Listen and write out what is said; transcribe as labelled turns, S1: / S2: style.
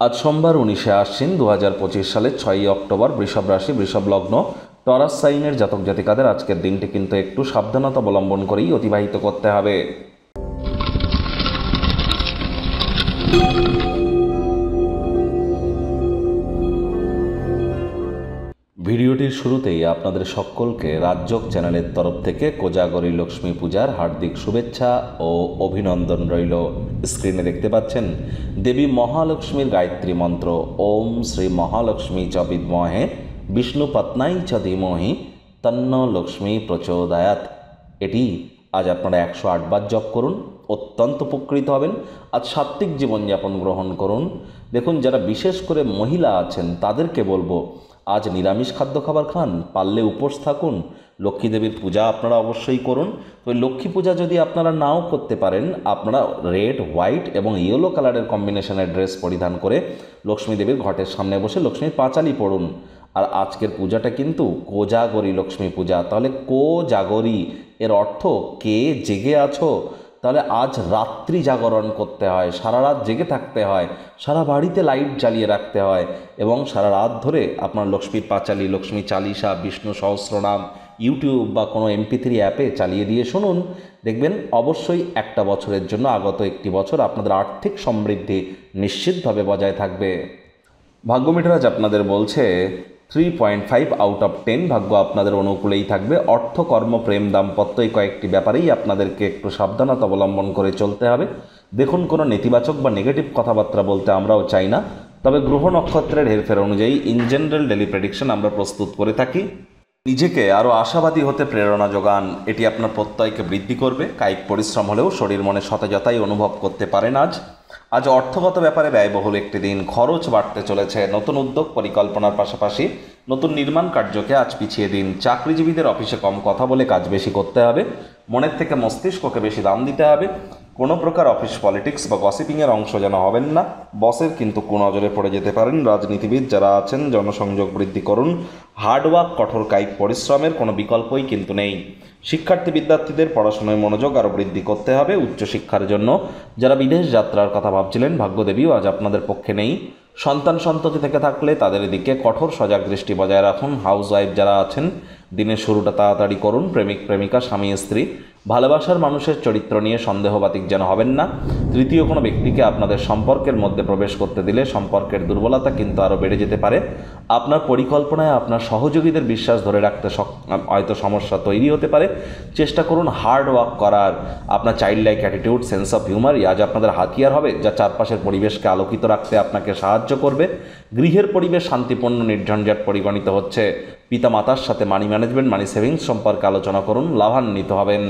S1: আজ সোমবার 19শে আশ্বিন 2025 সালের 6ই অক্টোবর। বৃষভ রাশি, বৃষভ লগ্ন, টরাস সাইনের জাতক জাতিকাদের আজকের দিনটি কিন্তু একটু সাবধানতা অবলম্বন করেই অতিবাহিত করতে হবে। ভিডিওটির শুরুতেই আপনাদের সকলকে রাজযোগ চ্যানেলের তরফ থেকে কোজাগরী লক্ষ্মী পূজার হার্দিক শুভেচ্ছা ও অভিনন্দন রইল। স্ক্রিনে দেখতে পাচ্ছেন দেবী মহালক্ষ্মীর গায়ত্রী মন্ত্র, ওম শ্রী মহালক্ষ্মী চ বিদ্মহে বিষ্ণুপত্নাই চ ধীমহি তন্ন লক্ষ্মী প্রচোদয়াৎ। এটি আজ আপনারা 108 বার জপ করুন, অত্যন্ত উপকৃত হবেন। আজ সাত্ত্বিক জীবনযাপন গ্রহণ করুন। দেখুন, যারা বিশেষ করে মহিলা আছেন তাদেরকে বলবো আজ নিরামিষ খাদ্য খাবার খান, পারলে উপোস থাকুন। লক্ষ্মী দেবীর পূজা আপনারা অবশ্যই করুন। তো লক্ষ্মী পূজা যদি আপনারা নাও করতে পারেন, আপনারা রেড, হোয়াইট এবং ইয়েলো কালারের কম্বিনেশনের ড্রেস পরিধান করে লক্ষ্মী দেবীর ঘটের সামনে বসে লক্ষ্মীর পাঁচালি পড়ুন। আর আজকের পূজাটা কিন্তু কোজাগরী লক্ষ্মী পূজা। তাহলে কোজাগরী এর অর্থ কে জেগে আছো। তাহলে আজ রাত্রি জাগরণ করতে হয়, সারা রাত জেগে থাকতে হয়, সারা বাড়িতে লাইট জ্বালিয়ে রাখতে হয় এবং সারা রাত ধরে আপনার লক্ষ্মীর পাঁচালী, লক্ষ্মী চালিসা, বিষ্ণু সহস্রনাম ইউটিউব বা কোনো MP3 অ্যাপে চালিয়ে দিয়ে শুনুন। দেখবেন অবশ্যই একটা বছরের জন্য, আগত একটি বছর আপনাদের আর্থিক সমৃদ্ধি নিশ্চিতভাবে বজায় থাকবে। ভাগ্য মিটার আজ আপনাদের বলছে 3.5 আউট অফ 10। ভাগ্য আপনাদের অনুকূলেই থাকবে। অর্থ, কর্ম, প্রেম, দাম্পত্য এই কয়েকটি ব্যাপারেই আপনাদেরকে একটু সাবধানতা অবলম্বন করে চলতে হবে। দেখুন, কোনো নেতিবাচক বা নেগেটিভ কথাবার্তা বলতে আমরাও চাই না, তবে গ্রহ নক্ষত্রের হেরফের অনুযায়ী ইন জেনারেল ডেলি প্রেডিকশন আমরা প্রস্তুত করে থাকি। নিজেকে আরও আশাবাদী হতে প্রেরণা যোগান, এটি আপনার প্রত্যয়কে বৃদ্ধি করবে। কায়িক পরিশ্রম হলেও শরীর মনে সতেজতাই অনুভব করতে পারেন। আজ অর্থগত ব্যাপারে ব্যয়বহুল একটি দিন। খরচ বাড়তে চলেছে। নতুন উদ্যোগ পরিকল্পনার পাশাপাশি নতুন নির্মাণ কার্যকে আজ পিছিয়ে দিন। চাকরিজীবীদের অফিসে কম কথা বলে কাজ বেশি করতে হবে। মনের থেকে মস্তিষ্ককে বেশি দাম দিতে হবে। কোনো প্রকার অফিস পলিটিক্স বা গসিপিংয়ের অংশ যেন হবেন না। বসের কিন্তু কুনজরে পড়ে যেতে পারেন। রাজনীতিবিদ যারা আছেন জনসংযোগ বৃদ্ধি করুন। হার্ডওয়ার্ক, কঠোর কায়িক পরিশ্রমের কোনো বিকল্পই কিন্তু নেই। শিক্ষার্থী বিদ্যার্থীদের পড়াশোনায় মনোযোগ আরও বৃদ্ধি করতে হবে। উচ্চশিক্ষার জন্য যারা বিদেশ যাত্রার কথা ভাবছিলেন, ভাগ্যদেবীও আজ আপনাদের পক্ষে নেই। সন্তান সন্ততি থেকে থাকলে তাদের দিকে কঠোর সজাগ দৃষ্টি বজায় রাখুন। হাউসওয়াইফ যারা আছেন, দিনের শুরুটা তাড়াতাড়ি করুন। প্রেমিক প্রেমিকা, স্বামী স্ত্রী, ভালোবাসার মানুষের চরিত্র নিয়ে সন্দেহবাতিক যেন হবেন না। তৃতীয় কোনো ব্যক্তিকে আপনাদের সম্পর্কের মধ্যে প্রবেশ করতে দিলে সম্পর্কের দুর্বলতা কিন্তু আরও বেড়ে যেতে পারে। আপনার পরিকল্পনায় আপনার সহযোগীদের বিশ্বাস ধরে রাখতে হয়তো সমস্যা তৈরি হতে পারে। চেষ্টা করুন হার্ড ওয়ার্ক করার। আপনার child like attitude, sense of humour আজ আপনাদের হাতিয়ার হবে, যা চারপাশের পরিবেশকে আলোকিত রাখতে আপনাকে সাহায্য করবে। গৃহের পরিবেশ শান্তিপূর্ণ, নির্ঝঞ্ঝাট পরিগণিত হচ্ছে। পিতামাতার সাথে মানি ম্যানেজমেন্ট, মানি সেভিংস সম্পর্কে আলোচনা করুন, লাভান্বিত হবেন।